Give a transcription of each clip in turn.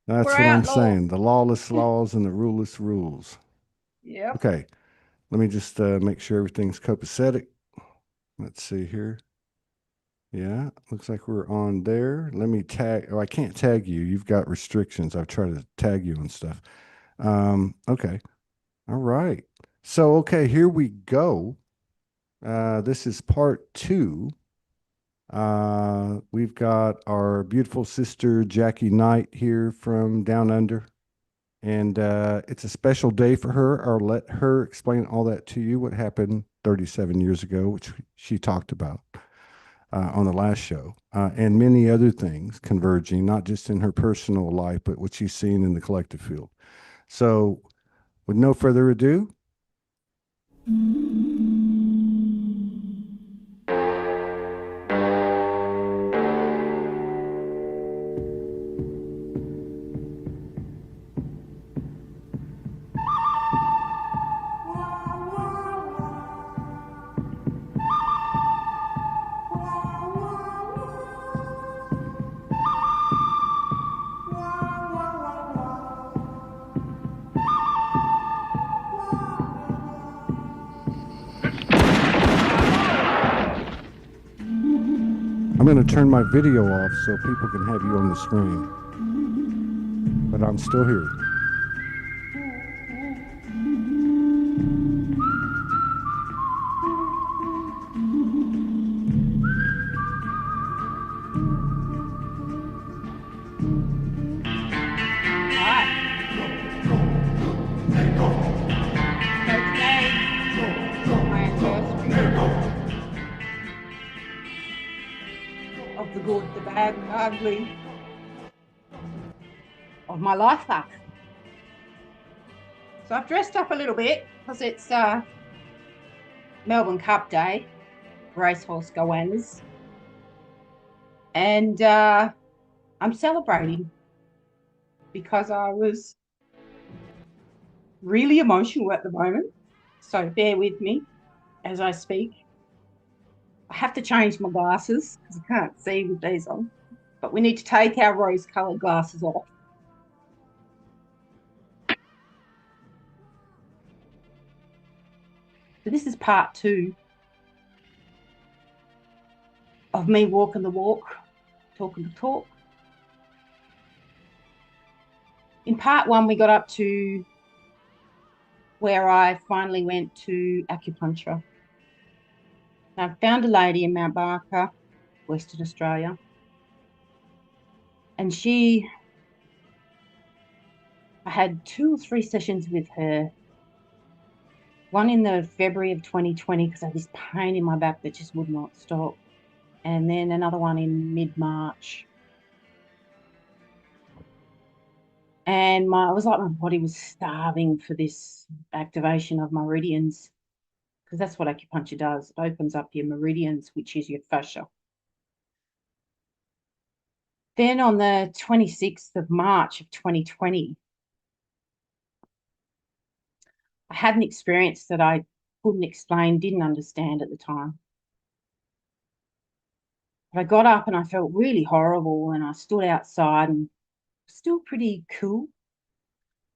That's We're what I'm outlaws. saying. The lawless laws and the ruleless rules. Yep. Okay, let me just make sure everything's copacetic. Let's see here. Yeah, looks like we're on there. Let me tag. Oh, I can't tag you. You've got restrictions. I've tried to tag you and stuff. Okay. All right. So, okay, here we go. This is part two. We've got our beautiful sister Jackie Knight here from Down Under, and it's a special day for her. I'll let her explain all that to you, what happened 37 years ago, which she talked about on the last show, and many other things converging, not just in her personal life, but what she's seen in the collective field. So, with no further ado, I'm going to turn my video off so people can have you on the screen, but I'm still here. All right. So today is my anniversary of the good, the bad, the ugly of my life arc. So I've dressed up a little bit because it's Melbourne Cup Day, racehorse goannas, and I'm celebrating because I was really emotional at the moment. So bear with me as I speak. I have to change my glasses because I can't see with these on. But we need to take our rose coloured glasses off. So this is part two of me walking the walk, talking the talk. In part one, we got up to where I finally went to acupuncture. Now, I found a lady in Mount Barker, Western Australia, and I had 2 or 3 sessions with her. One in the February of 2020 because I had this pain in my back that just would not stop. And then another one in mid-March. And it was like my body was starving for this activation of meridians because that's what acupuncture does. It opens up your meridians, which is your fascia. Then on the 26th of March of 2020, I had an experience that I couldn't explain, didn't understand at the time. But I got up and I felt really horrible and I stood outside and still pretty cool.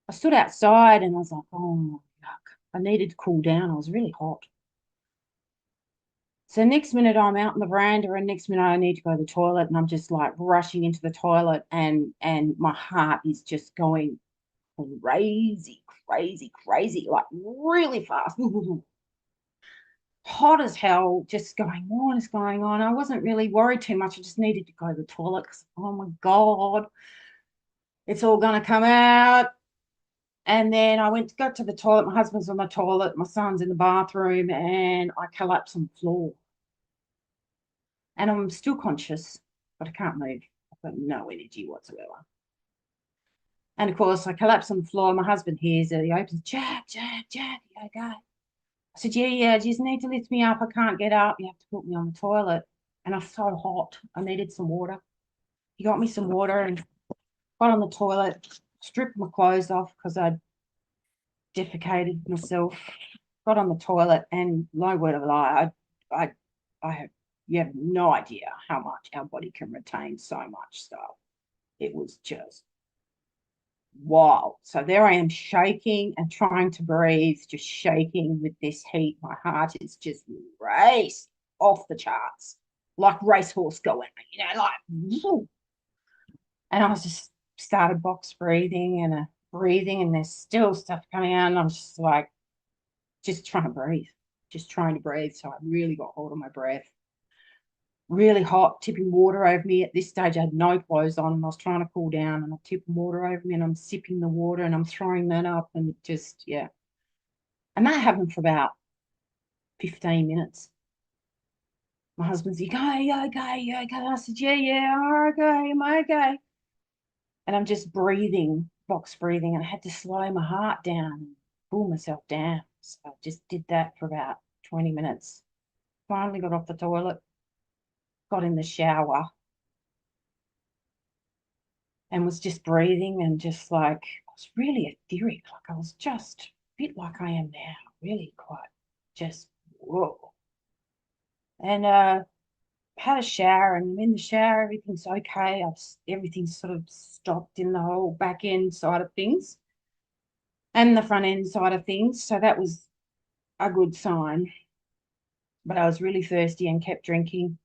I stood outside and I was like, oh, yuck. I needed to cool down. I was really hot. So next minute I'm out in the veranda and next minute I need to go to the toilet and I'm just like rushing into the toilet and my heart is just going crazy, crazy, crazy, like really fast. Hot as hell, just going, what is going on? I wasn't really worried too much. I just needed to go to the toilet because, oh my God, it's all going to come out. And then I got to the toilet. My husband's on the toilet. My son's in the bathroom and I collapsed on the floor. And I'm still conscious, but I can't move. I've got no energy whatsoever. And of course, I collapse on the floor. My husband hears it. He opens, Jack, Jack, Jack, you okay? I said, yeah, yeah, you just need to lift me up. I can't get up. You have to put me on the toilet. And I was so hot. I needed some water. He got me some water and got on the toilet, stripped my clothes off because I'd defecated myself, got on the toilet, and no word of a lie, I have, you have no idea how much our body can retain so much stuff. It was just wild. So there I am shaking and trying to breathe, just shaking with this heat. My heart is just raced off the charts, like racehorse going, like, and I was just started box breathing and breathing, and there's still stuff coming out. And I'm just like, just trying to breathe, just trying to breathe. So I really got hold of my breath. Really hot, tipping water over me. At this stage, I had no clothes on and I was trying to cool down, and I'm tipping water over me and I'm sipping the water and I'm throwing that up and just, yeah. And that happened for about 15 minutes. My husband's like, "Oh, you okay? You okay?" I said, "Yeah, yeah, I'm okay, I'm okay." And I'm just breathing, box breathing, and I had to slow my heart down and cool myself down. So I just did that for about 20 minutes. Finally got off the toilet, got in the shower, and was just breathing and just like, I was really etheric. Like I was just a bit like I am now, really quite just, whoa. And had a shower, and in the shower, everything's okay. Everything's sort of stopped in the whole back end side of things and the front end side of things. So that was a good sign. But I was really thirsty and kept drinking.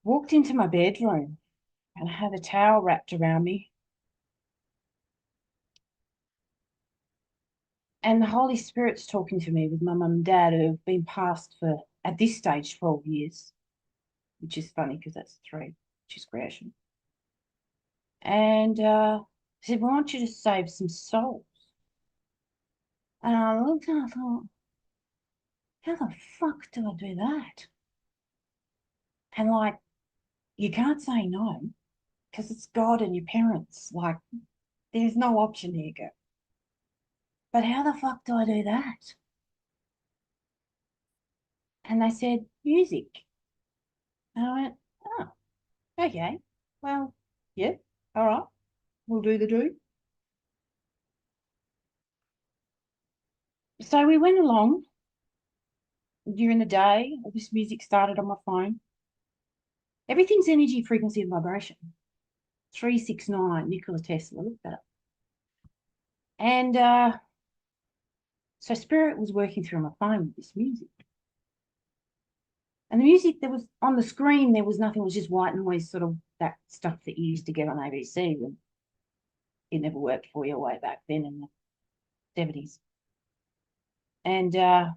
Walked into my bedroom and had a towel wrapped around me. And the Holy Spirit's talking to me with my mum and dad, who have been passed for, at this stage, 12 years, which is funny because that's three, which is creation. And he said, "We want you to save some souls." And I looked and I thought, how the fuck do I do that? And like, you can't say no because it's God and your parents. Like, there's no option here, girl. But how the fuck do I do that? And they said, music. And I went, oh, okay. Well, yeah, all right. We'll do the do. So we went along during the day. All this music started on my phone. Everything's energy, frequency, and vibration. 369, Nikola Tesla. Look that up. And so Spirit was working through my phone with this music. And the music that was on the screen, there was nothing, it was just white noise, sort of that stuff that you used to get on ABC when it never worked for you way back then in the 70s. And the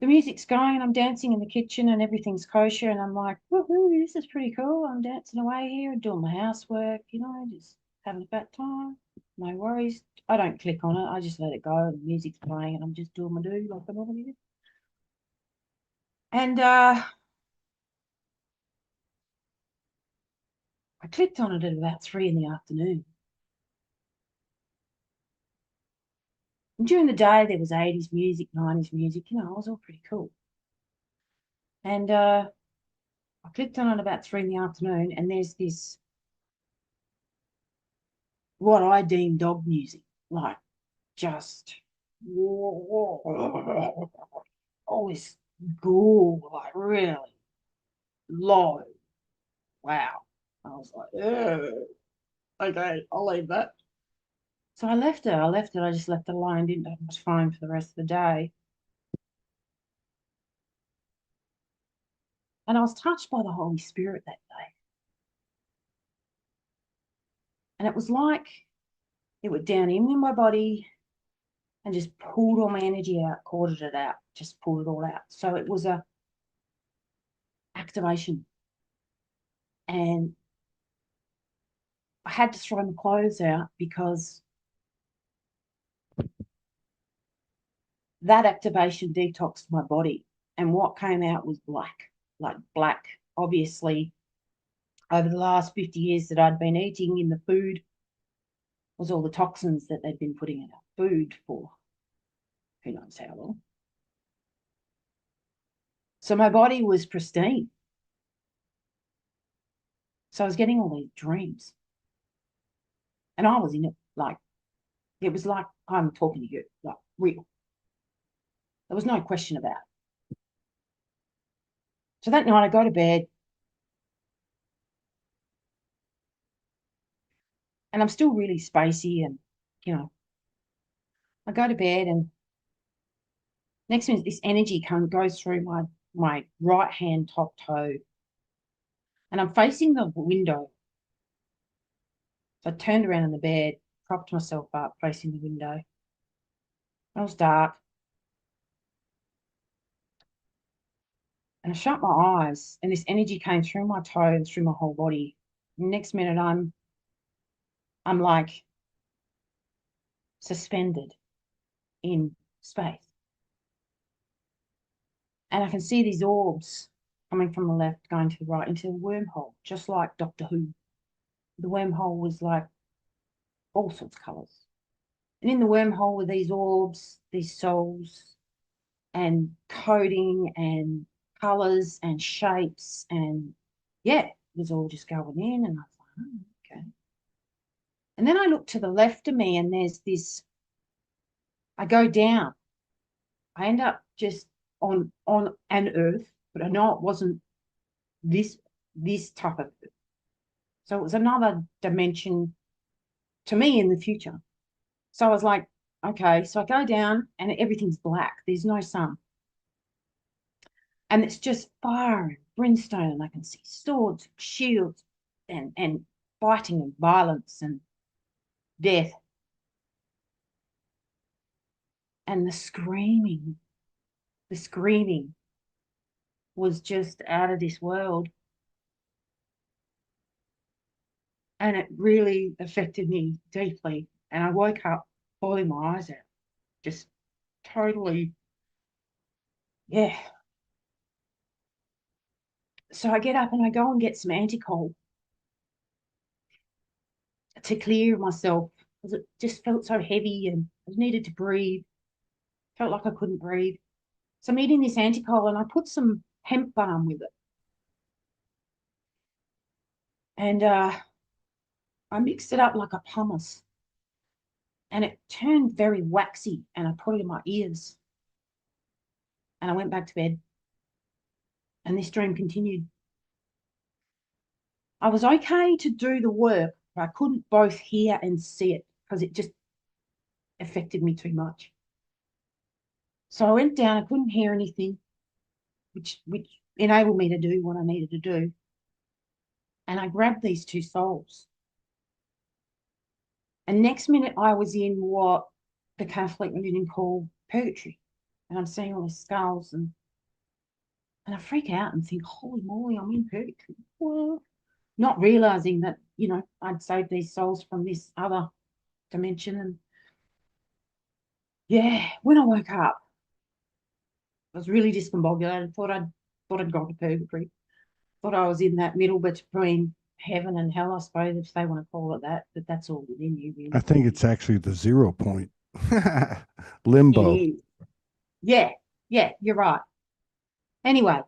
music's going and I'm dancing in the kitchen and everything's kosher. And I'm like, woohoo, this is pretty cool. I'm dancing away here and doing my housework, just having a fat time. No worries. I don't click on it. I just let it go. And the music's playing and I'm just doing my do like I normally do. And I clicked on it at about 3 in the afternoon. And during the day, there was 80s music, 90s music. It was all pretty cool. And I clicked on it about 3 in the afternoon, and there's this, what I deem dog music, like just always ghoul, like really low. Wow. I was like, okay, I'll leave that. So I left it. I left it. I just left it alone. Didn't have much phone for the rest of the day. And I was touched by the Holy Spirit that day. And it was like it went down in my body and just pulled all my energy out, corded it out, just pulled it all out. So it was a activation. And I had to throw my clothes out because that activation detoxed my body. And what came out was black, like black. Obviously, over the last 50 years that I'd been eating in the food was all the toxins that they'd been putting in our food for who knows how long. So my body was pristine. So I was getting all these dreams. And I was in it, like, it was like I'm talking to you, like real. There was no question about it. So that night I go to bed and I'm still really spacey, and you know, I go to bed, and next minute this energy goes through my right hand top toe, and I'm facing the window. So I turned around in the bed, propped myself up, facing the window. It was dark, and I shut my eyes, and this energy came through my toe and through my whole body. Next minute, I'm like suspended in space, and I can see these orbs coming from the left, going to the right into a wormhole, just like Doctor Who. The wormhole was like all sorts of colours, and in the wormhole were these orbs, these souls, and coding and colours and shapes, and yeah, it was all just going in, and I was like, oh, okay. And then I look to the left of me, and there's this. I go down. I end up just on an earth, but I know it wasn't this this type of earth. So it was another dimension to me in the future. So I was like, okay. So I go down, and everything's black. There's no sun, and it's just fire and brimstone, and I can see swords, shields, and fighting and violence and death, and the screaming was just out of this world. And it really affected me deeply. And I woke up bawling my eyes out, just totally, yeah. So I get up and I go and get some anti-cold to clear myself because it just felt so heavy, and I needed to breathe. Felt like I couldn't breathe. So I'm eating this anti-cold, and I put some hemp balm with it. And I mixed it up like a pumice, and it turned very waxy, and I put it in my ears, and I went back to bed, and this dream continued. I was okay to do the work, but I couldn't both hear and see it because it just affected me too much. So I went down, I couldn't hear anything, which enabled me to do what I needed to do. And I grabbed these two souls. And next minute I was in what the Catholic religion call purgatory. And I'm seeing all the skulls, and I freak out and think, holy moly, I'm in purgatory. Well, not realizing that, I'd saved these souls from this other dimension. And yeah, when I woke up, I was really discombobulated. Thought I'd gone to purgatory. Thought I was in that middle between heaven and hell, I suppose, if they want to call it that. But that's all within you, I really. think it's actually the 0 point. It Limbo. is. Yeah, yeah, you're right. Anyway,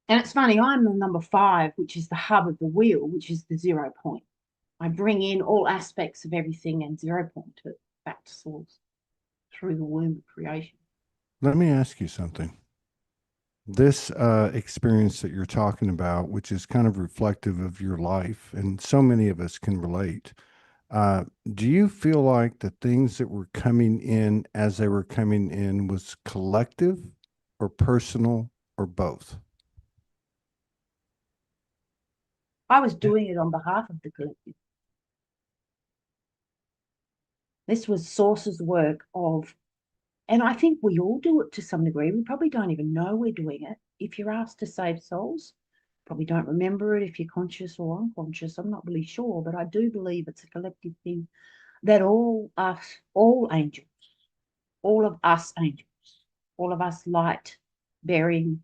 and it's funny, I'm the number 5, which is the hub of the wheel, which is the 0 point. I bring in all aspects of everything and 0 point it back to source through the womb of creation. Let me ask you something. This experience that you're talking about, which is kind of reflective of your life, and so many of us can relate. Do you feel like the things that were coming in as they were coming in was collective or personal or both? I was doing it on behalf of the collective. This was Source's work of, and I think we all do it to some degree. We probably don't even know we're doing it. If you're asked to save souls, probably don't remember it if you're conscious or unconscious. I'm not really sure, but I do believe it's a collective thing that all angels, all of us angels, all of us light bearing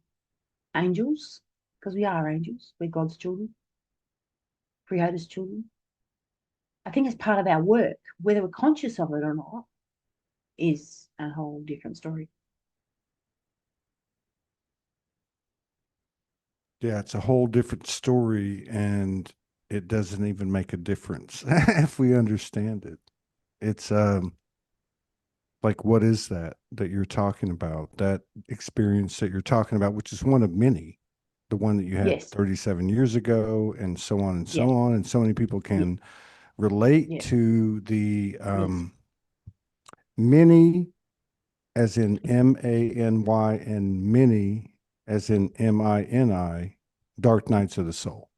angels, because we are angels, we're God's children, Creator's children. I think it's part of our work, whether we're conscious of it or not, is a whole different story. Yeah, it's a whole different story, and it doesn't even make a difference if we understand it. It's like, what is that you're talking about? That experience that you're talking about, which is one of many, the one that you had Yes, 37 years ago, and so on and so yeah, on. And so many people yeah, can relate Yeah. to the Yes. many, as in MANY, and many, as in MINI, dark nights of the soul.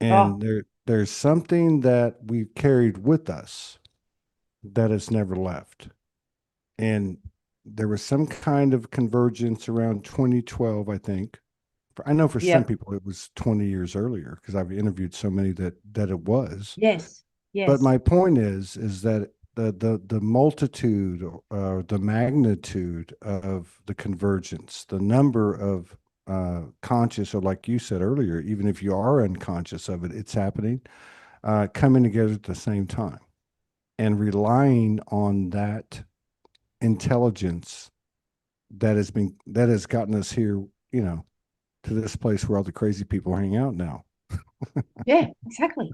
Oh, And there's something that we've carried with us that has never left. And there was some kind of convergence around 2012, I think. I know for some yeah. people it was 20 years earlier because I've interviewed so many that it was. Yes. But Yes. my point is that the multitude, the magnitude of the convergence, the number of conscious, or like you said earlier, even if you are unconscious of it, it's happening, coming together at the same time and relying on that intelligence that has gotten us here, you know, to this place where all the crazy people hang out now. Yeah, exactly.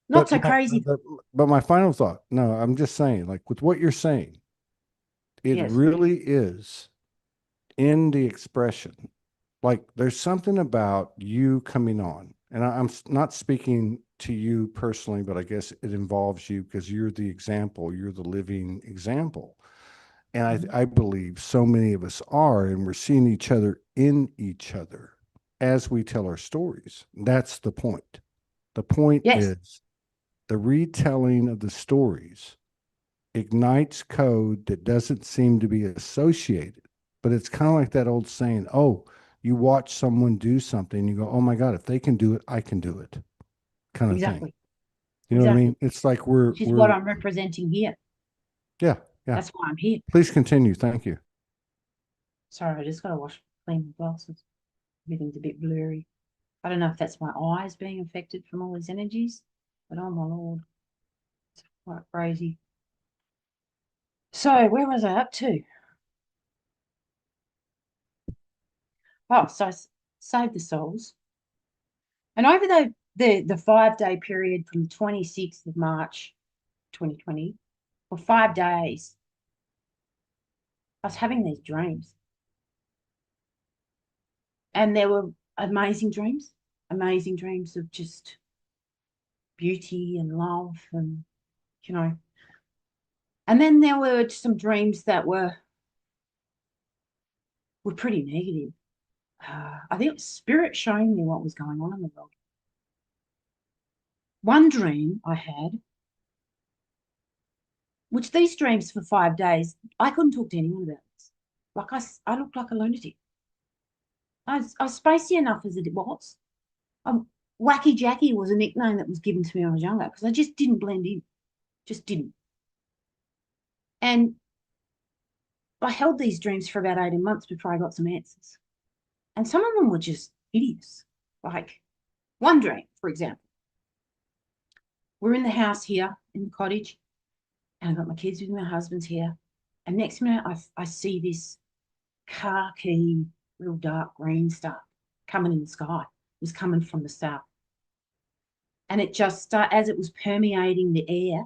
Not But so my crazy. but my final thought, no, I'm just saying, like with what you're saying, it Yes. really is in the expression. Like there's something about you coming on, and I'm not speaking to you personally, but I guess it involves you because you're the example, you're the living example. And Mhm. I believe so many of us are, and we're seeing each other in each other as we tell our stories. That's the point. The point Yes. is the retelling of the stories ignites code that doesn't seem to be associated. But it's kind of like that old saying, oh, you watch someone do something, you go, oh my God, if they can do it, I can do it, kind of thing. Exactly. You know what I Exactly. mean? It's like Which is what I'm representing here. yeah, yeah. That's why I'm here. Please continue. Thank you. Sorry, I just got to clean my glasses. Everything's a bit blurry. I don't know if that's my eyes being affected from all these energies, but oh my Lord, it's quite crazy. So, where was I up to? Oh, so Save the Souls. And over the 5 day period from the 26th of March 2020, for 5 days, I was having these dreams. And there were amazing dreams of just beauty and love and, you know. And then there were some dreams that were pretty negative. I think it was spirit showing me what was going on in the world. One dream I had, which these dreams for 5 days, I couldn't talk to anyone about this. Like I looked like a lunatic. I was spacey enough as it was. Um, Wacky Jackie was a nickname that was given to me when I was younger because I just didn't blend in, just didn't. And I held these dreams for about 18 months before I got some answers. And some of them were just hideous. Like one dream, for example, we're in the house here in the cottage, and I've got my kids with me, my husband's here. And next minute, I see this khaki, real dark green stuff coming in the sky. It was coming from the south. And it just started, as it was permeating the air,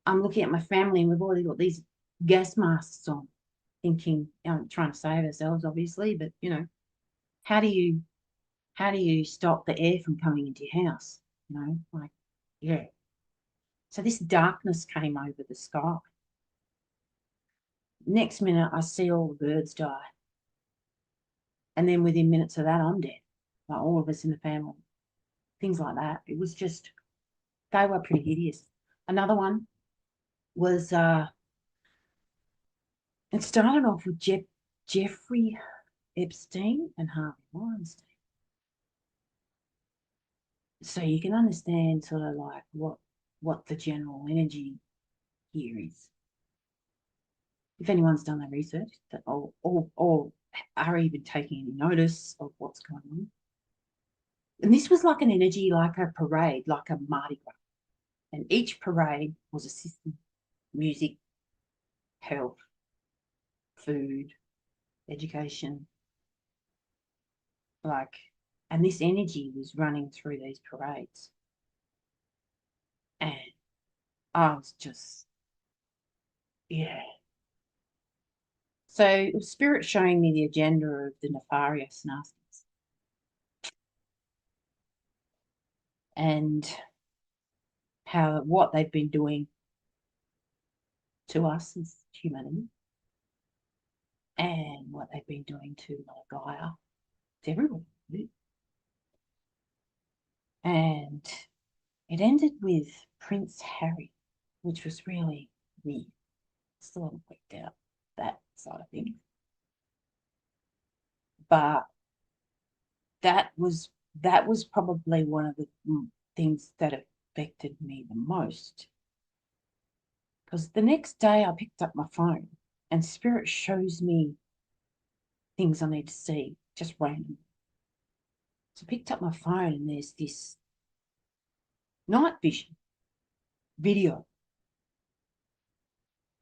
I'm looking at my family and we've already got these gas masks on, thinking, trying to save ourselves, obviously, but how do you how do you stop the air from coming into your house? Like, yeah. So this darkness came over the sky. Next minute, I see all the birds die. And then within minutes of that, I'm dead. Like all of us in the family, things like that. It was just, they were pretty hideous. Another one was, it started off with Jeffrey Epstein and Harvey Weinstein. So you can understand sort of like what the general energy here is. If anyone's done their research that or are even taking any notice of what's going on. And this was like an energy, like a parade, like a Mardi Gras. And each parade was a system: music, health, food, education, like, and this energy was running through these parades. And I was just, yeah. So spirit showing me the agenda of the nefarious nasties. and what they've been doing to us as humanity, and what they've been doing to Gaia, to everyone. And it ended with Prince Harry, which was really weird. Still haven't worked out that side of things. But that was probably one of the things that affected me the most. Because the next day I picked up my phone and Spirit shows me things I need to see, just random. So I picked up my phone and there's this night vision video.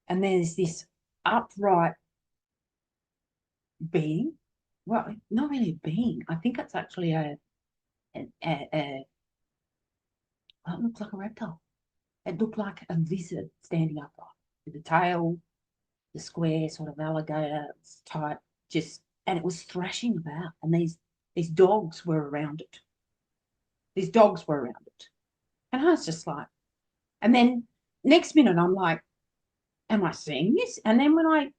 And there's this upright being. Well, not really a being. I think it's actually it looks like a reptile. It looked like a lizard standing upright with the tail, the square sort of alligator type, and it was thrashing about. And these dogs were around it. These dogs were around it. And I was just like, and then next minute I'm like, am I seeing this? And then when I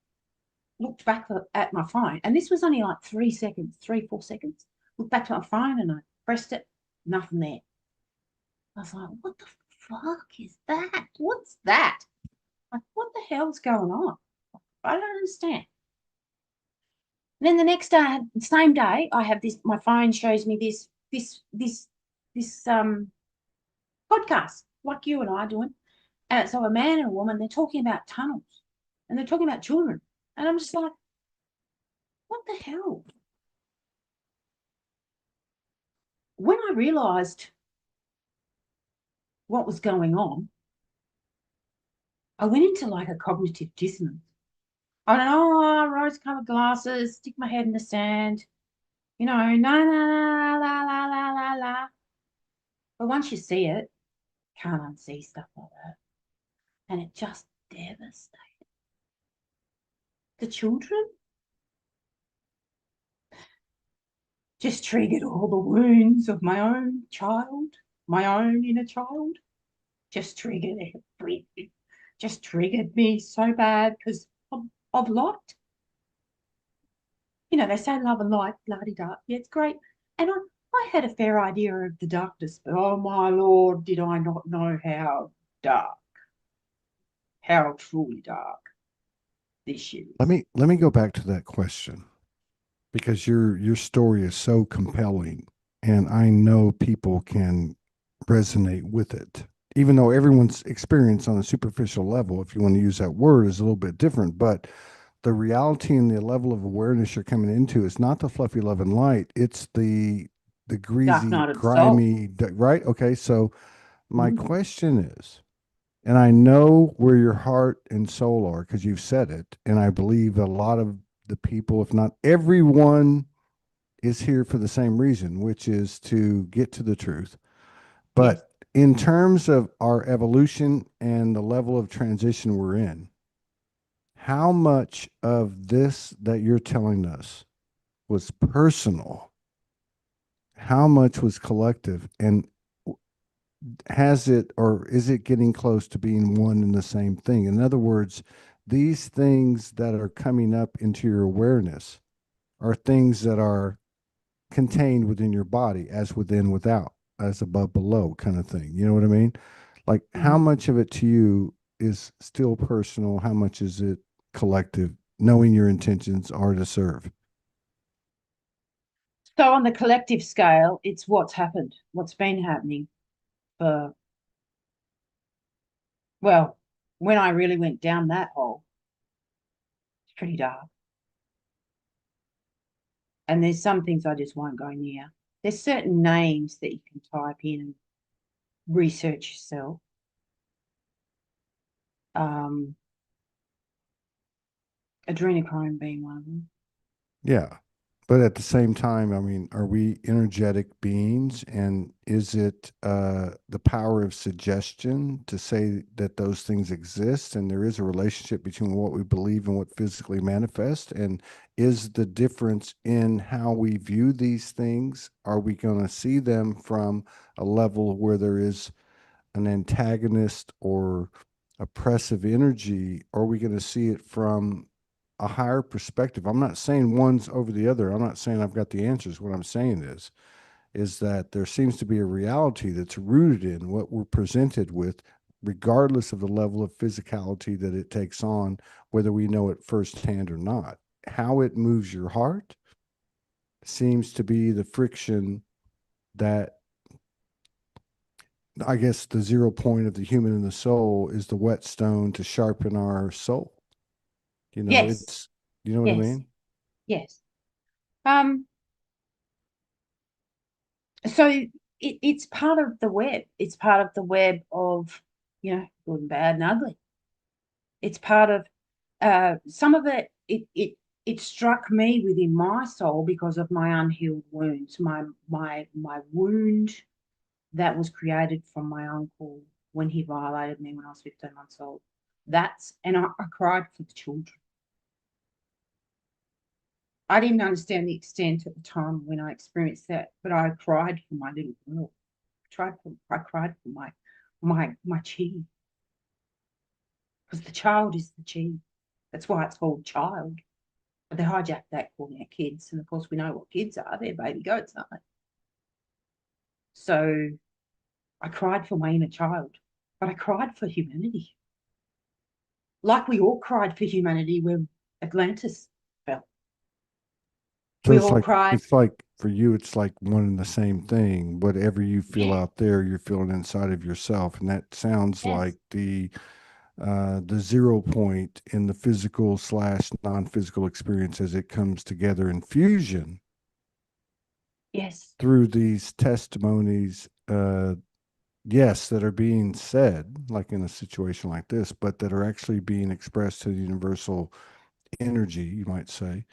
looked back at my phone, and this was only like 3 seconds, 4 seconds, looked back to my phone and I pressed it, nothing there. I was like, what the fuck is that? What's that? Like, what the hell's going on? I don't understand. And then the next day, same day, I have this. My phone shows me this podcast like you and I are doing. And so a man and a woman, they're talking about tunnels, and they're talking about children, and I'm just like, what the hell? When I realised what was going on, I went into like a cognitive dissonance. I went, oh, rose-coloured glasses, stick my head in the sand, no, la, la, la, la, la, la, la. But once you see it, can't unsee stuff like that. And it just devastated the children. Just triggered all the wounds of my own child, my own inner child. Just triggered everything. Just triggered me so bad because of light. They say love and light, bloody dark. Yeah, it's great. And I had a fair idea of the darkness, but oh my Lord, did I not know how dark, how truly dark this is. Let me go back to that question because your story is so compelling, and I know people can resonate with it. Even though everyone's experience on a superficial level, if you want to use that word, is a little bit different, but the reality and the level of awareness you're coming into is not the fluffy love and light. It's the Dark greasy, night of the soul. grimy, right? Okay, so my Mm. question is, and I know where your heart and soul are because you've said it, and I believe a lot of the people, if not everyone, is here for the same reason, which is to get to the truth. Yes. But in terms of our evolution and the level of transition we're in, how much of this that you're telling us was personal? How much was collective? And has it or is it getting close to being one and the same thing? In other words, these things that are coming up into your awareness are things that are contained within your body, as within, without, as above, below, kind of thing. You know what I mean? Like, how Mm. much of it to you is still personal? How much is it collective, knowing your intentions are to serve? So on the collective scale, it's what's happened, what's been happening for, well, when I really went down that hole, it's pretty dark. And there's some things I just won't go near. There's certain names that you can type in and research yourself. Um, Adrenochrome being one of them. Yeah. But at the same time, I mean, are we energetic beings? And is it the power of suggestion to say that those things exist and there is a relationship between what we believe and what physically manifests? And is the difference in how we view these things? Are we going to see them from a level where there is an antagonist or oppressive energy, or are we going to see it from a higher perspective? I'm not saying one's over the other. I'm not saying I've got the answers. What I'm saying is that there seems to be a reality that's rooted in what we're presented with, regardless of the level of physicality that it takes on, whether we know it firsthand or not. How it moves your heart seems to be the friction that, I guess, the zero point of the human and the soul is the whetstone to sharpen our soul. You know, Yes, it's, you know what I yes, mean? yes. Um, so it's part of the web. It's part of the web of, good and bad and ugly. It's part of some of it. It struck me within my soul because of my unhealed wounds. My wound that was created from my uncle when he violated me when I was 15 months old. I cried for the children. I didn't understand the extent at the time when I experienced that, but I cried for my little girl. I cried for my chi, because the child is the chi. That's why it's called child. But they hijacked that calling it kids, and of course we know what kids are. They're baby goats, aren't they? So I cried for my inner child, but I cried for humanity, like we all cried for humanity when Atlantis fell. So We all cried. it's like for you, it's like one and the same thing. Whatever you feel Yeah. out there, you're feeling inside of yourself. And that sounds Yes. like the zero point in the physical slash non-physical experience as it comes together in fusion Yes. through these testimonies, yes, that are being said, like in a situation like this, but that are actually being expressed to the universal energy, you might say,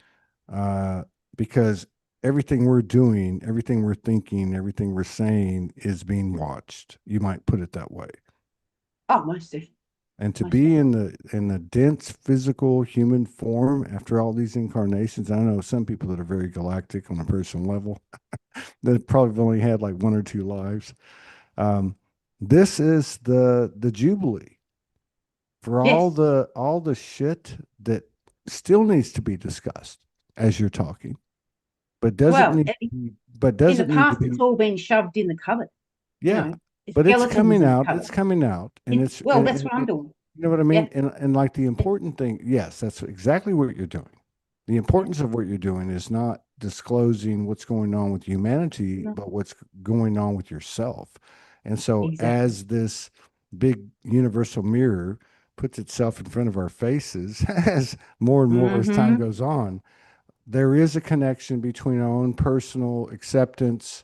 uh, because everything we're doing, everything we're thinking, everything we're saying is being watched. You might put it that way. Oh, most definitely. And to Most be definitely. in the dense physical human form after all these incarnations, I know some people that are very galactic on a personal level that probably have only had like one or two lives. Um, this is the jubilee for Yes. all the shit that still needs to be discussed as you're talking, but doesn't Well, need to be, but in the doesn't need to past, it's be. all been shoved in the cupboard. You Yeah, know, the but it's skeleton was coming in the out. cupboard. It's coming out, and Well, that's what I'm it, doing. you know what I Yeah. mean. And like the important thing, yes, that's exactly what you're doing. The Yeah. importance of what you're doing is not disclosing what's going on with humanity, No, but what's going on with yourself. And so, exactly. as this big universal mirror puts itself in front of our faces, as more and more as time Mm-hmm. goes on, there is a connection between our own personal acceptance,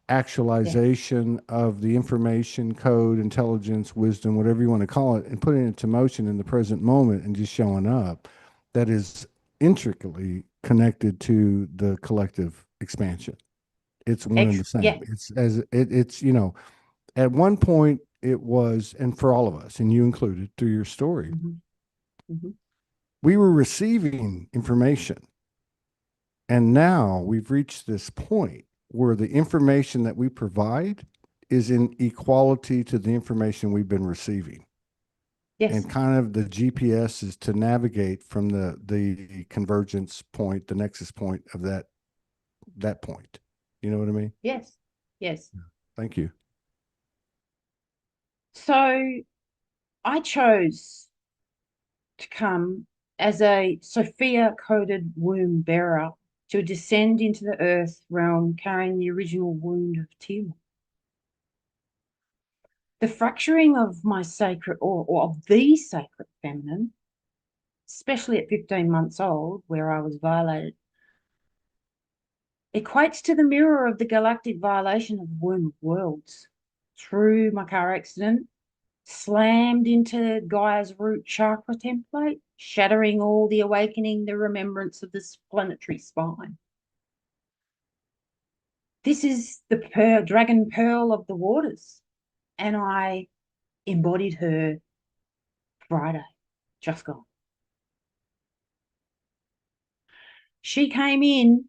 Yes. actualization of the information, code, intelligence, wisdom, whatever you want to call it, and putting it into motion in the present moment and just showing up, that is intricately connected to the collective expansion. It's one and the Yeah. same. It's, you know, at one point it was, and for all of us, and you included through your story, Mm-hmm. Mm-hmm. we were receiving information. And now we've reached this point where the information that we provide is in equality to the information we've been receiving. Yes. And kind of the GPS is to navigate from the convergence point, the nexus point of that point. You know what I mean? Yes. Yes. Thank you. So I chose to come as a Sophia coded womb bearer to descend into the earth realm carrying the original wound of Tiamat. The fracturing of my sacred, or of the sacred feminine, especially at 15 months old, where I was violated, equates to the mirror of the galactic violation of the womb of worlds. Through my car accident, slammed into Gaia's root chakra template, shattering all the awakening, the remembrance of this planetary spine. This is the dragon pearl of the waters. And I embodied her Friday, just gone. She came in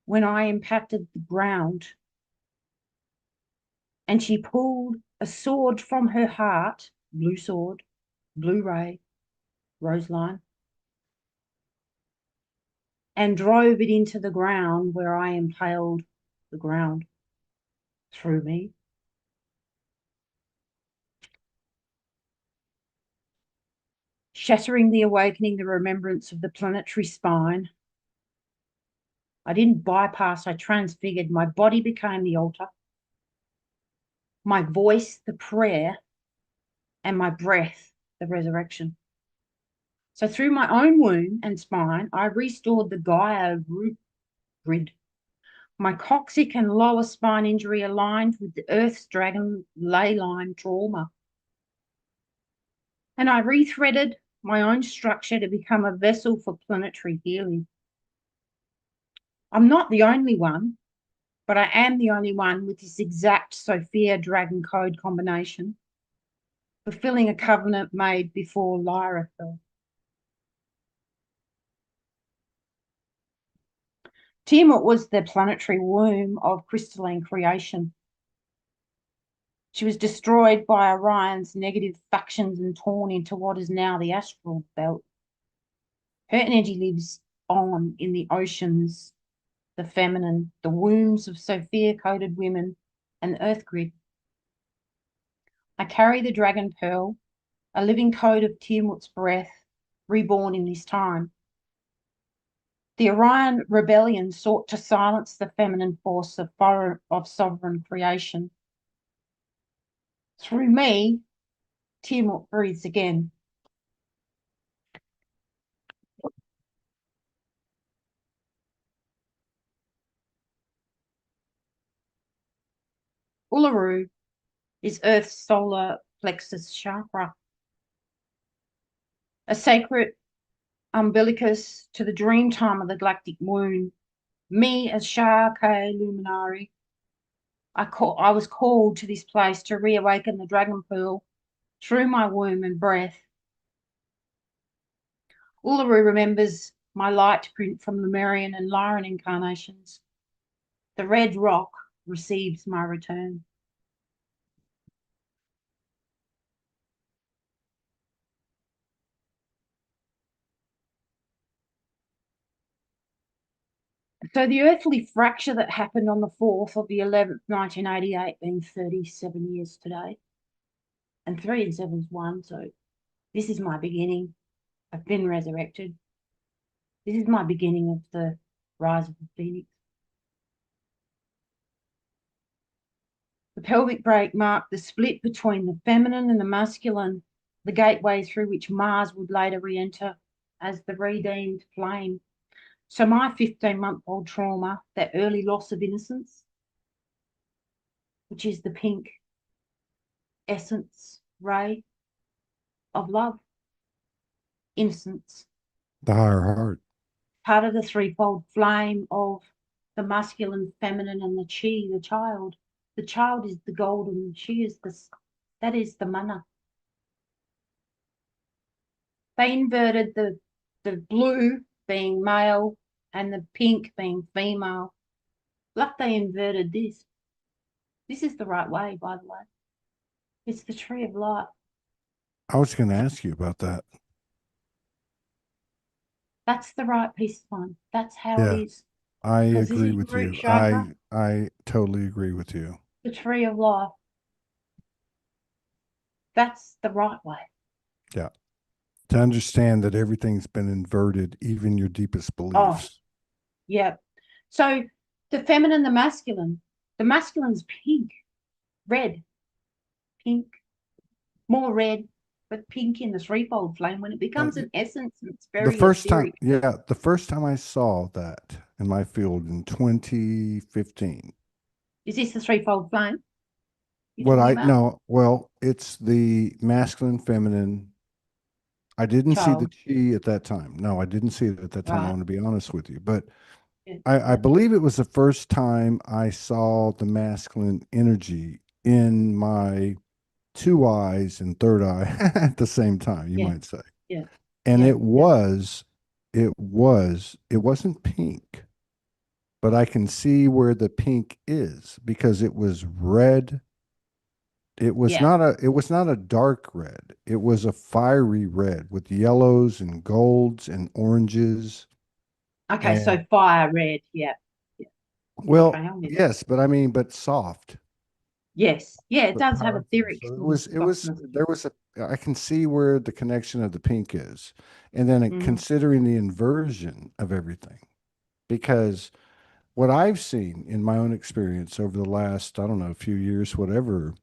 when I impacted the ground and she pulled a sword from her heart, blue sword, blue ray, roseline, and drove it into the ground where I impaled the ground through me. Shattering the awakening, the remembrance of the planetary spine. I didn't bypass, I transfigured. My body became the altar, my voice, the prayer, and my breath, the resurrection. So through my own womb and spine, I restored the Gaia root grid. My coccyx and lower spine injury aligned with the Earth's dragon ley line trauma. And I rethreaded my own structure to become a vessel for planetary healing. I'm not the only one, but I am the only one with this exact Sophia Dragon Code combination, fulfilling a covenant made before Lyra fell. Tiamat was the planetary womb of crystalline creation. She was destroyed by Orion's negative factions and torn into what is now the astral belt. Her energy lives on in the oceans, the feminine, the wombs of Sophia-coded women, and the earth grid. I carry the dragon pearl, a living code of Tiamat's breath, reborn in this time. The Orion rebellion sought to silence the feminine force of sovereign creation. Through me, Tiamat breathes again. Uluru is Earth's solar plexus chakra, a sacred umbilicus to the dream time of the galactic moon. Me as Shah K luminary, I was called to this place to reawaken the dragon pearl through my womb and breath. Uluru remembers my light print from Lemurian and Lyran incarnations. The red rock receives my return. So the earthly fracture that happened on the 4th of the 11th, 1988, being 37 years today, and 3 and 7 is 1, so this is my beginning. I've been resurrected. This is my beginning of the rise of the phoenix. The pelvic break marked the split between the feminine and the masculine, the gateway through which Mars would later re-enter as the redeemed flame. So my 15-month-old trauma, that early loss of innocence, which is the pink essence ray of love, innocence, The higher heart. part of the threefold flame of the masculine, feminine, and the chi, the child. The child is the golden, she is that is the mana. They inverted the blue being male and the pink being female. Like they inverted this. This is the right way, by the way. It's the tree of life. I was going to ask you about that. That's the right piece of one. That's how it Yeah, is. I Because this agree is with root you. chakra, I totally agree with you. the tree of life. That's the right way. Yeah. To understand that everything's been inverted, even your deepest Oh, beliefs. yeah. So the feminine, the masculine's pink, red, pink, more red, but pink in the threefold flame. When it Uh, becomes an essence, it's the very first time, etheric. yeah, the first time I saw that in my field in 2015. Is this the threefold flame you're What talking I about? no, well, it's the masculine, feminine. I didn't see the Child, chi at that time. No, I didn't see it at that time. I right? want to be honest with you, but Yeah. I believe it was the first time I saw the masculine energy in my two eyes and third eye at the same time, you Yeah. might say. Yeah. And Yeah. Yeah. it wasn't pink, but I can see where the pink is because it was red. Yeah. It was not a dark red. It was a fiery red with yellows and golds and oranges. Okay. So And fire red. Yeah. Yeah. Okay. well, I'm with you. yes, but I mean, but soft, Yes. Yeah. It but does have powerful. etheric So sort of softness. there was a, I can see where the connection of the pink is. And then Hmm. considering the inversion of everything, because what I've seen in my own experience over the last, I don't know, few years, whatever,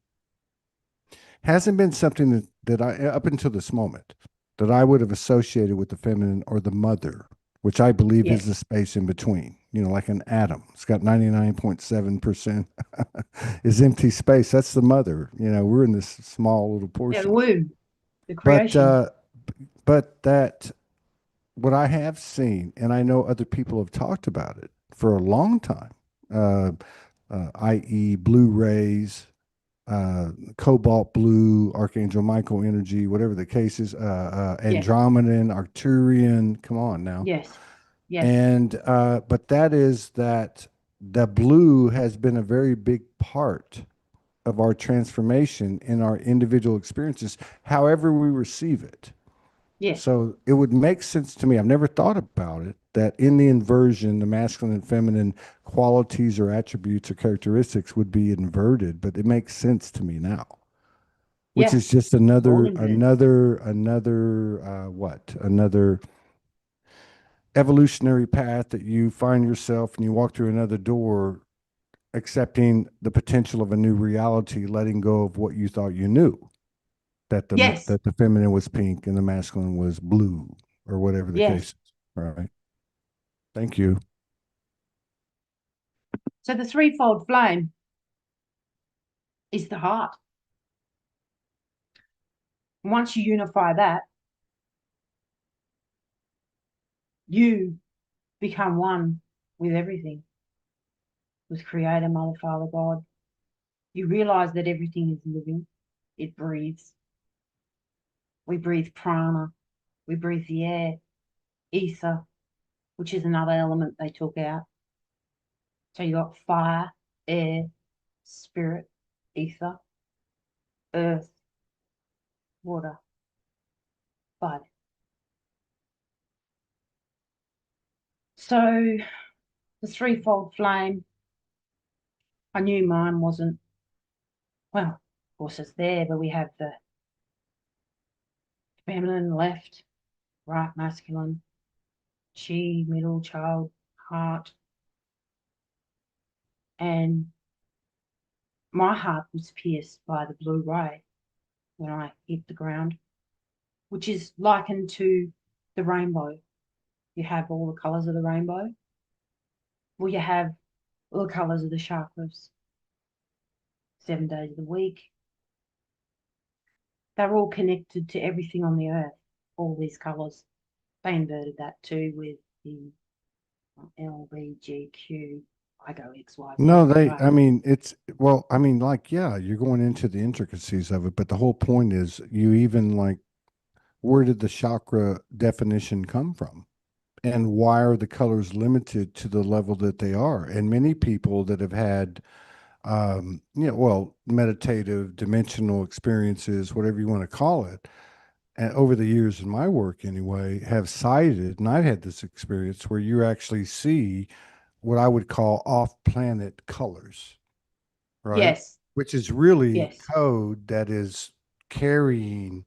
hasn't been something that I, up until this moment, that I would have associated with the feminine or the mother, which I believe is the Yes. space in between, you know, like an atom. It's got 99.7% is empty space. That's the mother. You know, we're in this small little Yeah. The portion. womb, the But, creation. that what I have seen, and I know other people have talked about it for a long time, uh, i.e., blue rays, cobalt blue, Archangel Michael energy, whatever the case is, Yes. Andromedan, Arcturian. Come on now. Yes. Yes. And but that is that the blue has been a very big part of our transformation in our individual experiences, however we receive it. Yes. So it would make sense to me. I've never thought about it that in the inversion, the masculine and feminine qualities or attributes or characteristics would be inverted, but it makes sense to me now, which Yeah. is just All inverted. another evolutionary path that you find yourself and you walk through another door, accepting the potential of a new reality, letting go of what you thought you knew, Yes. that the feminine was pink and the masculine was blue or whatever the case Yes. is. Right. Thank you. So the threefold flame is the heart. Once you unify that, you become one with everything, with Creator, Mother, Father, God. You realize that everything is living, it breathes. We breathe prana, we breathe the air, ether, which is another element they took out. So you got fire, air, spirit, ether, earth, water, fire. So the threefold flame, I knew mine wasn't, well, of course it's there, but we have the feminine left, right masculine, chi, middle, child, heart. And my heart was pierced by the blue ray when I hit the ground, which is likened to the rainbow. You have all the colours of the rainbow. Well, you have all the colours of the chakras, 7 days of the week. They're all connected to everything on the earth, all these colours. They inverted that too with the LBGQ. I go XYZ. No, they, Right. I mean, it's, well, I mean, like, yeah, you're going into the intricacies of it, but the whole point is you even like, where did the chakra definition come from? And why are the colors limited to the level that they are? And many people that have had, well, meditative, dimensional experiences, whatever you want to call it, and over the years in my work anyway, have cited, and I've had this experience where you actually see what I would call off-planet colors, right? Yes. Which is really Yes. code that is carrying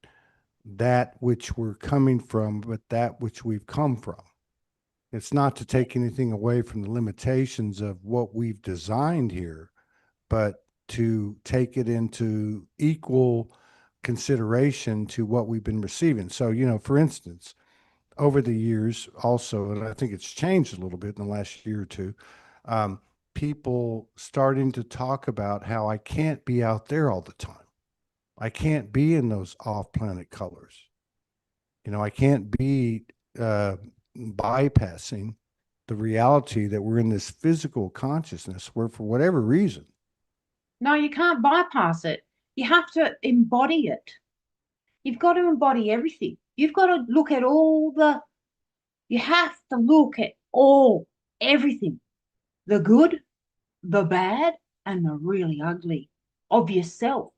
that which we're coming from, but that which we've come from. It's not to Yeah. take anything away from the limitations of what we've designed here, but to take it into equal consideration to what we've been receiving. So, you know, for instance, over the years, also, and I think it's changed a little bit in the last year or two, um, people starting to talk about how I can't be out there all the time. I can't be in those off planet colors. You know, I can't be uh, bypassing the reality that we're in this physical consciousness where, for whatever reason, No, you can't bypass it. You have to embody it. You've got to embody everything. You've got to look at you have to look at everything, the good, the bad, and the really ugly of yourself.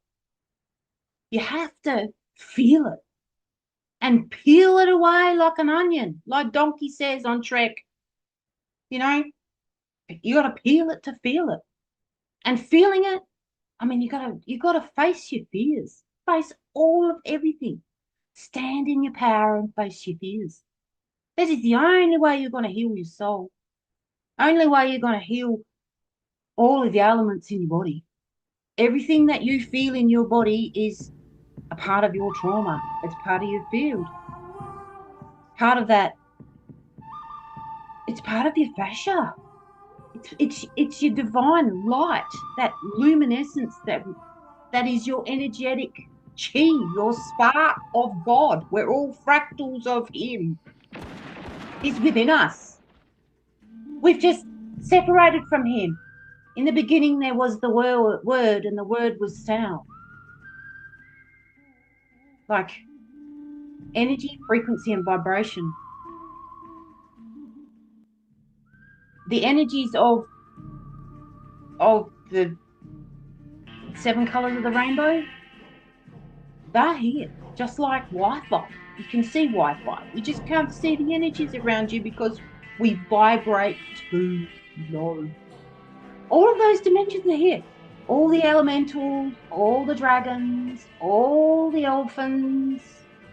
You have to feel it and peel it away like an onion, like Donkey says on Trek. You know, you got to peel it to feel it. And feeling it, I mean, you gotta face your fears, face all of everything, stand in your power and face your fears. That is the only way you're going to heal your soul. Only way you're going to heal all of the elements in your body. Everything that you feel in your body is a part of your trauma. It's part of your field. Part of that. It's part of your fascia. It's your divine light, that luminescence that is your energetic chi, your spark of God. We're all fractals of Him. He's within us. We've just separated from Him. In the beginning, there was the word, and the word was sound. Like energy, frequency, and vibration. The energies of the 7 colors of the rainbow, they're here, just like Wi-Fi. You can see Wi-Fi. You just can't see the energies around you because we vibrate too low. All of those dimensions are here. All the elementals, all the dragons, all the elephants,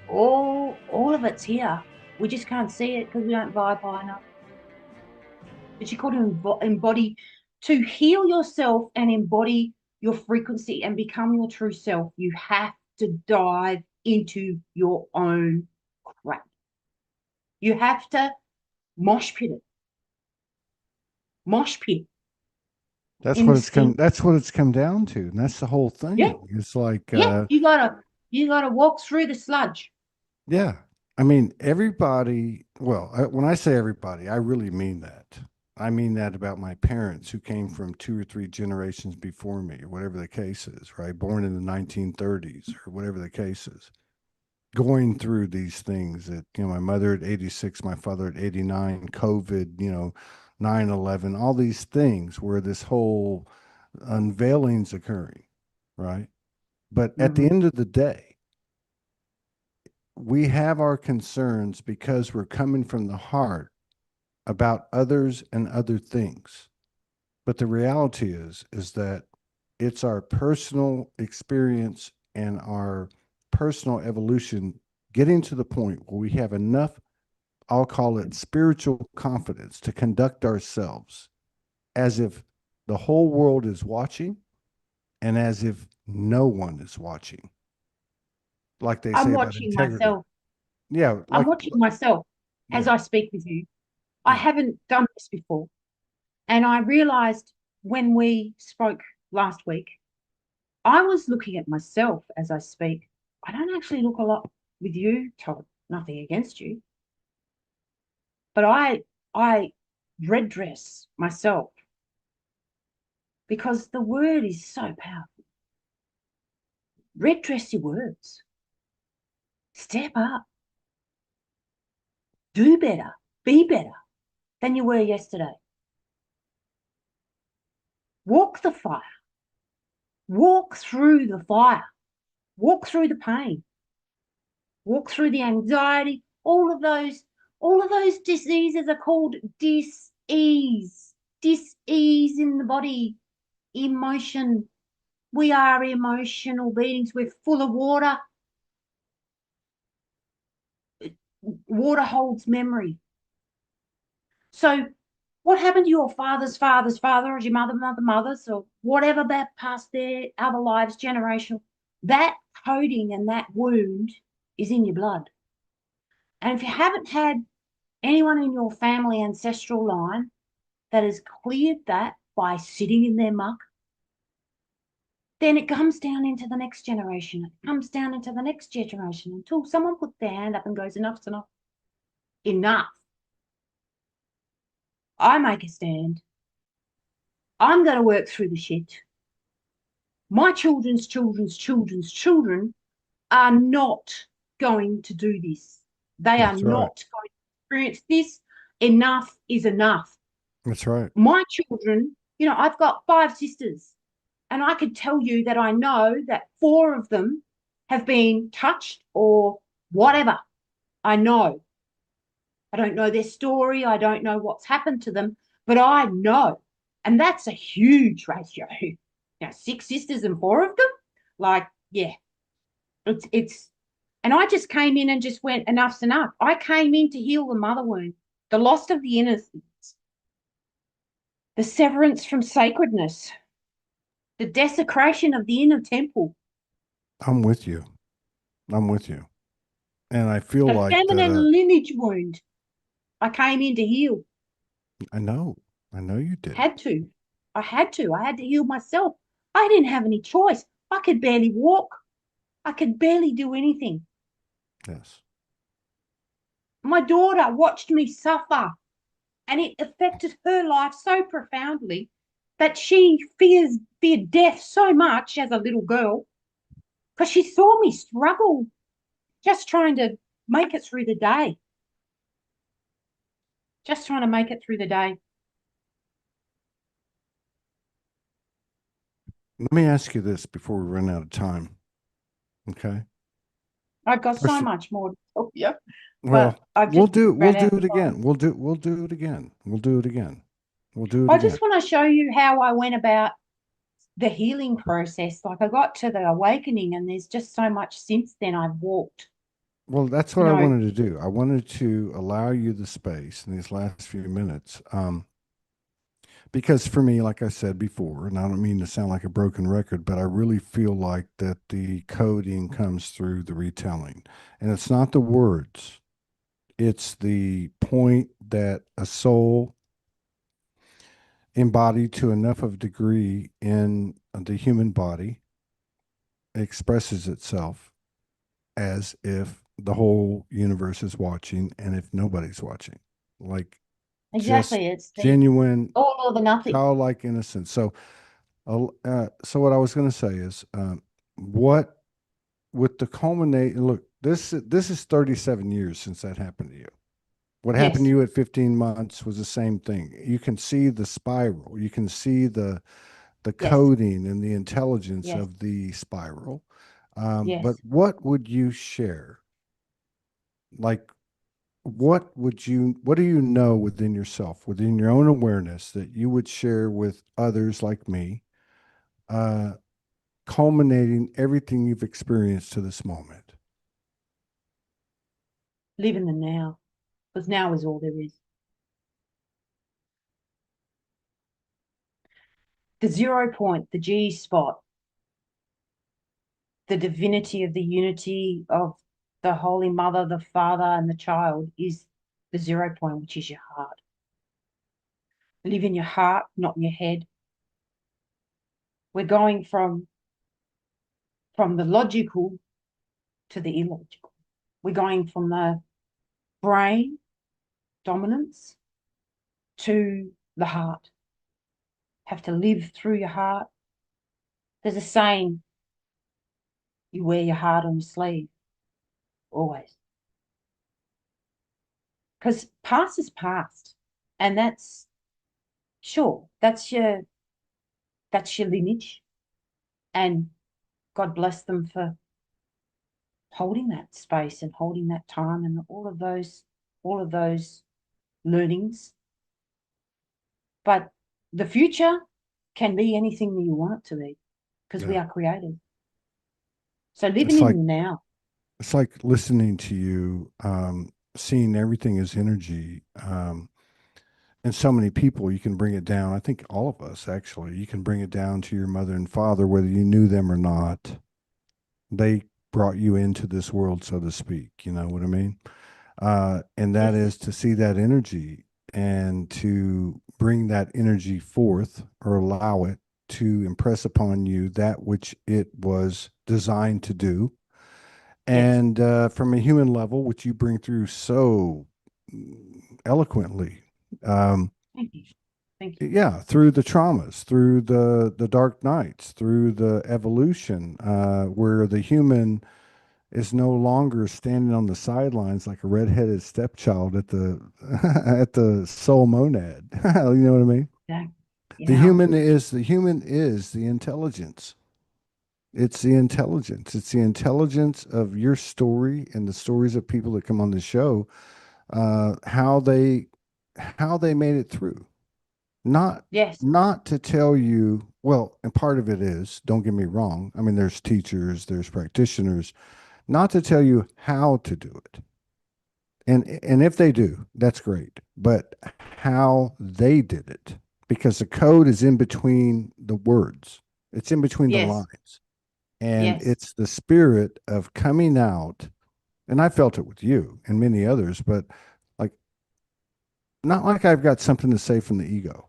all of it's here. We just can't see it because we don't vibe high enough. But you've got to embody, to heal yourself and embody your frequency and become your true self. You have to dive into your own crap. You have to mosh pit it. Mosh pit that's in what the it's come. stink. That's what it's come down to, and that's the whole Yeah, thing. It's like, yeah. You gotta walk through the sludge. yeah. I mean, everybody. Well, when I say everybody, I really mean that. I mean that about my parents who came from 2 or 3 generations before me, or whatever the case is, right? Born in the 1930s, or whatever the case is. Going through these things that, my mother at 86, my father at 89, COVID, 9/11, all these things where this whole unveiling's occurring, right? But at the Mm-hmm. end of the day, we have our concerns because we're coming from the heart about others and other things. But the reality is that it's our personal experience and our personal evolution getting to the point where we have enough, I'll call it spiritual confidence, to conduct ourselves as if the whole world is watching and as if no one is watching, like they I'm say about watching integrity. myself. Yeah, I'm like, watching myself as yeah, I speak with you. I yeah. haven't done this before. And I realized when we spoke last week, I was looking at myself as I speak. I don't actually look a lot with you, Todd. Nothing against you. But I red dress myself because the word is so powerful. Red dress your words. Step up. Do better. Be better than you were yesterday. Walk the fire. Walk through the fire. Walk through the pain. Walk through the anxiety. All of those diseases are called dis-ease. Dis-ease in the body. Emotion. We are emotional beings. We're full of water. Water holds memory. So what happened to your father's father's father, or your mother's, or whatever that passed their other lives, generational, that coding and that wound is in your blood. And if you haven't had anyone in your family ancestral line that has cleared that by sitting in their muck, then it comes down into the next generation. It comes down into the next generation until someone puts their hand up and goes, enough's enough. Enough. I make a stand. I'm going to work through the shit. My children's children's children's children are not going to do this. They are That's right. not going to experience this. Enough is enough. That's right. My children, I've got five sisters, and I could tell you that I know that four of them have been touched or whatever. I know. I don't know their story. I don't know what's happened to them, but I know. And that's a huge ratio. Six sisters and four of them. Like, yeah, it's and I just came in and just went, enough's enough. I came in to heal the mother wound, the loss of the innocence, the severance from sacredness, the desecration of the inner temple, I'm with you. I'm with you. And I feel the like that, feminine lineage wound. I came in to heal. I know. I know you did. Had to. I had to. I had to heal myself. I didn't have any choice. I could barely walk. I could barely do anything. Yes. My daughter watched me suffer, and it affected her life so profoundly that she feared death so much as a little girl because she saw me struggle just trying to make it through the day. Just trying to make it through the day. Let me ask you this before we run out of time. Okay. I've got so First, much more to tell you, well, but I've we'll just do we'll ran do out it of time. again. We'll do it again. We'll do it again. We'll do it I again. just want to show you how I went about the healing process. Like I got to the awakening, and there's just so much since then I've walked. Well, that's You what I know, wanted to do. I wanted to allow you the space in these last few minutes. Because for me, like I said before, and I don't mean to sound like a broken record, but I really feel like that the coding comes through the retelling. And it's not the words, it's the point that a soul embodied to enough of a degree in the human body expresses itself as if the whole universe is watching and if nobody's watching. Like just exactly. It's the genuine all or the nothing. childlike innocence. So what I was going to say is, what with the culminate. Look, this is 37 years since that happened to you. What happened to Yes, you at 15 months was the same thing. You can see the spiral. You can see the yes, coding and the intelligence yes, of the spiral. But yes. what would you share? Like, what do you know within yourself, within your own awareness that you would share with others like me, uh, culminating everything you've experienced to this moment? Live in the now, because now is all there is. The 0 point, the G spot, the divinity of the unity of the Holy Mother, the Father, and the child is the 0 point, which is your heart. Live in your heart, not in your head. We're going from the logical to the illogical. We're going from the brain dominance to the heart. Have to live through your heart. There's a saying, you wear your heart on your sleeve, always. Because past is past. And that's sure, that's your lineage. And God bless them for holding that space and holding that time and all of those learnings. But the future can be anything that you want it to be because we Yeah. are creative. So living It's in like the now. it's like listening to you, seeing everything as energy, and so many people. You can bring it down. I think all of us actually. You can bring it down to your mother and father, whether you knew them or not. They brought you into this world, so to speak. You know what I mean? And that Yes, is to see that energy and to bring that energy forth or allow it to impress upon you that which it was designed to do. yes, And from a human level, which you bring through so eloquently, um, Thank you. Thank you. Yeah, through the traumas, through the dark nights, through the evolution, where the human is no longer standing on the sidelines like a redheaded stepchild at the at the soul monad. You know what I mean? Yeah. You The know, human is the intelligence. It's the intelligence. It's the intelligence of your story and the stories of people that come on the show, how they made it through. Not yes, not to tell you, well, and part of it is, don't get me wrong. I mean, there's teachers, there's practitioners, not to tell you how to do it. And if they do, that's great. But how they did it, because the code is in between the words. It's in between the yes, lines. And yes, it's the spirit of coming out. And I felt it with you and many others, but like, not like I've got something to say from the ego.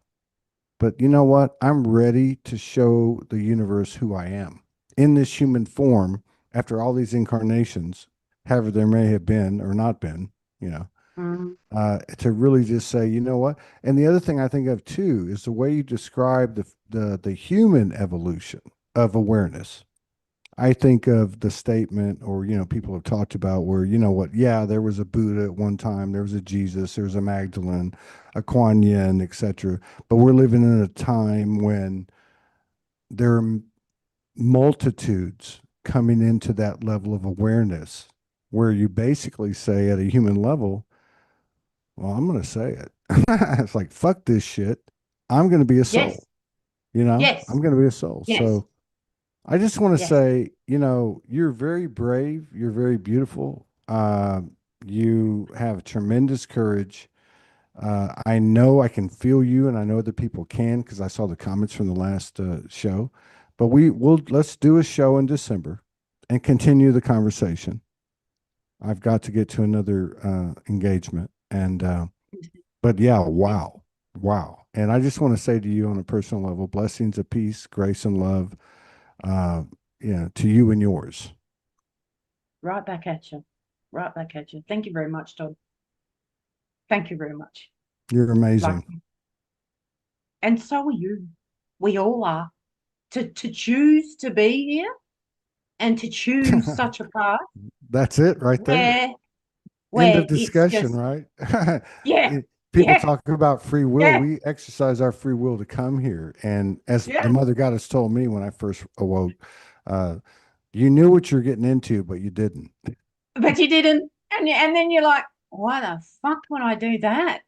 But you know what? I'm ready to show the universe who I am in this human form after all these incarnations, however there may have been or not been, you know, mm, to really just say, you know what? And the other thing I think of too is the way you describe the human evolution of awareness. I think of the statement, or people have talked about where, you know what, yeah, there was a Buddha at one time, there was a Jesus, there was a Magdalene, a Kuan Yin, etc. But we're living in a time when there are multitudes coming into that level of awareness, where you basically say at a human level, well, I'm going to say it. It's like, fuck this shit. I'm going to be a yes, soul. I'm yes, going to be a soul. yes, So I just want to yes, say, you're very brave. You're very beautiful. You have tremendous courage. I know I can feel you, and I know that people can because I saw the comments from the last show. But let's do a show in December and continue the conversation. I've got to get to another engagement, and but yeah, yes. wow, wow. And I just want to say to you on a personal level, blessings of peace, grace, and love, uh, to you and yours. Right back at you. Right back at you. Thank you very much, Todd. Thank you very much. You're Like, amazing. and so are you. We all are. To choose to be here and to choose such a path That's it right there. where End of it's discussion, just, right? yeah, People yeah, talk about free will. yeah, We exercise our free will to come here. And as the yeah. mother goddess told me when I first awoke, uh, you knew what you're getting into, but you didn't. But you didn't. And then you're like, why the fuck would I do that?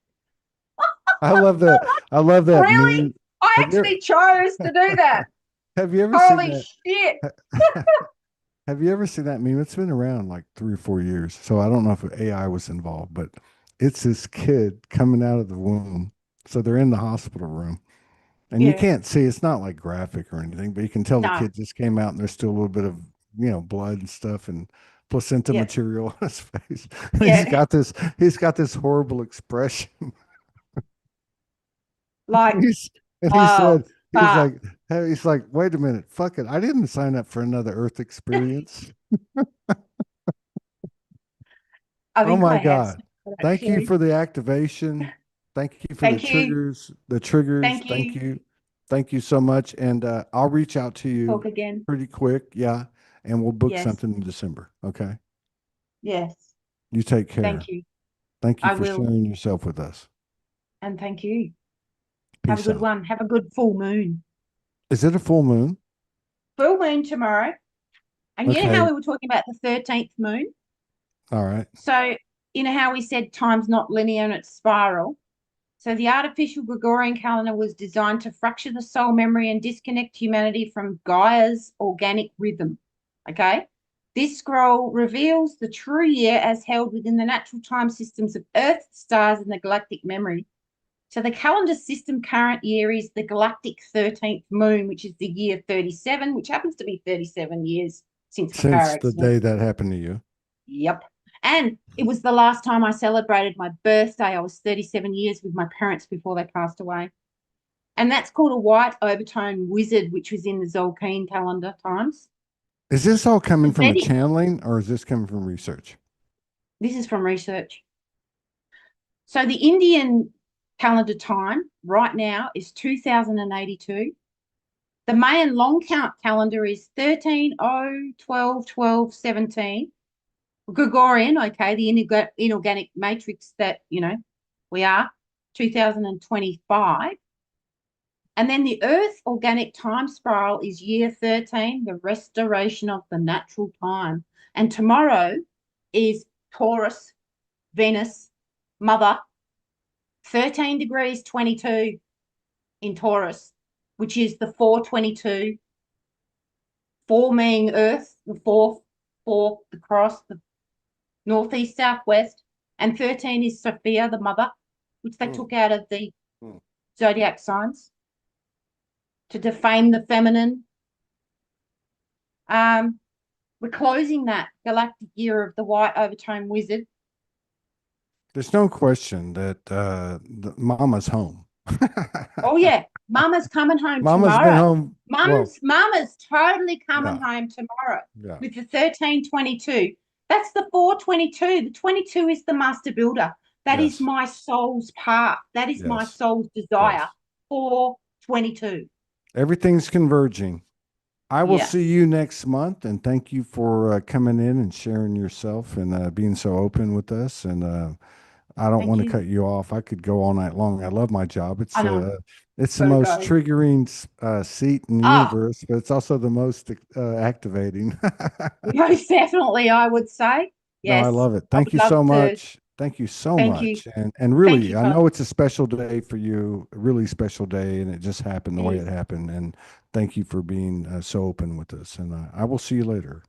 I love that. I love that Really? meme. I Have you actually chose to do that. have you ever seen Holy that? shit. Have you ever seen that meme? It's been around like 3 or 4 years. So I don't know if AI was involved, but it's this kid coming out of the womb. So they're in the hospital room. And you Yeah. can't see, it's not like graphic or anything, but you can tell the No. kid just came out and there's still a little bit of, blood and stuff and placenta Yeah. material on his face. And Yeah. he's got this horrible expression. Like, He's, and he oh, said, he's fuck. like, hey, he's like, wait a minute, fuck it. I didn't sign up for another Earth experience. I Oh think my I have God. seen that Thank you actually. for the activation. Thank you for the Thank you. triggers, the triggers. Thank Thank you. you. Thank you so much. And I'll reach out to you Talk again. pretty quick. Yeah. And we'll book Yes. something in December. Okay. Yes. You take Thank care. you. Thank you I for will. sharing yourself with us. And thank you. Have a Peace good out. one. Have a good full moon. Is it a full moon? Full moon tomorrow. And you know how Okay. we were talking about the 13th moon? All right. So, you know how we said time's not linear and it's spiral? So, the artificial Gregorian calendar was designed to fracture the soul memory and disconnect humanity from Gaia's organic rhythm. Okay. This scroll reveals the true year as held within the natural time systems of Earth, stars, and the galactic memory. So, the calendar system current year is the galactic 13th moon, which is the year 37, which happens to be 37 years since my car Since the accident. day that happened to you. Yep. And it was the last time I celebrated my birthday. I was 37 years with my parents before they passed away. And that's called a white overtone wizard, which was in the Zolkeen calendar times. Is this all The coming from a Vedic, channeling or is this coming from research? this is from research. So the Indian calendar time right now is 2082. The Mayan long count calendar is 13, 0, 12, 12, 17. Gregorian, okay, the inorganic matrix that, we are, 2025. And then the Earth organic time spiral is year 13, the restoration of the natural time. And tomorrow is Taurus, Venus, Mother, 13 degrees 22 in Taurus, which is the 422, 4 meaning Earth, the four, the cross, the northeast, southwest, and 13 is Sophia, the mother, which they Mm, took out of the mm. zodiac signs to defame the feminine. Um, we're closing that galactic year of the white overtone wizard. There's no question that Mama's home. Oh yeah, Mama's coming home Mama's been tomorrow. home. Well, Mama's totally coming yeah, home tomorrow yeah, with the 1322. That's the 422. The 22 is the master builder. That is yes, my soul's path. That is my yes, soul's desire. yes. 422. Everything's converging. I will Yeah. see you next month, and thank you for coming in and sharing yourself and being so open with us. And I don't Thank want to you. cut you off. I could go all night long. I love my job. I know. It's the Gotta most go. triggering seat in the Ah, universe, but it's also the most activating. most definitely, I would say. No, I Yes. love it. I Thank would you love so to. much. Thank you so Thank you. much. And Thank really, you, I Todd. know it's a special day for you, a really special day, and it just happened the It way it is. happened. And thank you for being so open with us. And I will see you later.